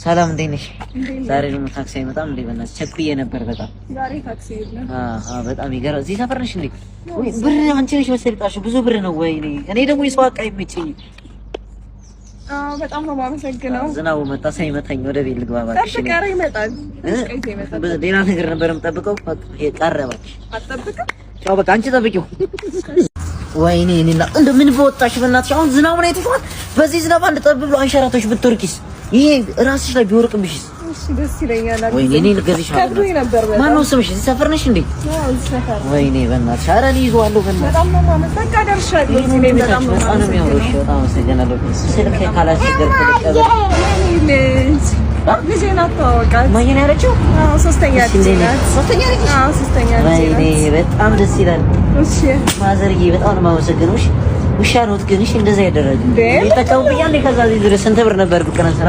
ሰላም እንዴት ነሽ? ዛሬ ደግሞ ታክሲ አይመጣም እንዴ? በእናትሽ ቸኩዬ ነበር በጣም። ዛሬ ታክሲ የለም። በጣም ይገርም። እዚህ ሰፈር ነሽ እንዴ? ወይ ብር አንቺ ነሽ መሰለኝ ጣልሽው። ብዙ ብር ነው። ወይኔ እኔ ደግሞ የሰው አቃ ይመችኝ። በጣም ነው የማመሰግነው። ዝናቡ መጣ ሳይመታኝ ወደ ቤት ልግባ እባክሽ። ጠብቀህ ይመጣል። ሌላ ነገር ነበር የምጠብቀው። ቀረ እባክሽ። አትጠብቅም? ቻው በቃ አንቺ ጠብቂው። ወይኔ እኔና እንደምን በወጣሽ በእናትሽ። አሁን ዝናቡን አይተሽዋል? በዚህ ዝናብ አንድ ጠብ ብሎ አንሸራቶሽ ብትወርቂስ? ይሄ ራስሽ ላይ ቢወርቅብሽስ? እሺ ደስ ይለኛል። ወይኔ እኔ ልገዝሽ ነበር። ማን ነው ስምሽ? እዚህ ሰፈር ነሽ እንዴ? አዎ እዚህ ሰፈር። ወይኔ በእናትሽ ኧረ እኔ ይዘዋለሁ በእናትሽ። በጣም ነው የማመሰግነው። በቃ ደርሻለሁ። እኔ በጣም ነው የማመሰግነው። በጣም አመሰግናለሁ። ስልክ ካላስቸገርኩ ልቀበል። ልጄን አስተዋወቃት። ማን ያለችው? አዎ ሶስተኛ ልጅ ናት። ሶስተኛ ልጅ? አዎ ሶስተኛ ልጅ ናት። ወይኔ በጣም ደስ ይላል። እሺ ማዘርዬ በጣም ነው የማመሰግነው። እሺ ውሻ ነው ግን እሺ እንደዛ ያደረገ ይጠቀሙብኛል። ከዛ እዚህ ድረስ ስንት ብር ነበር ብቀና ሰራ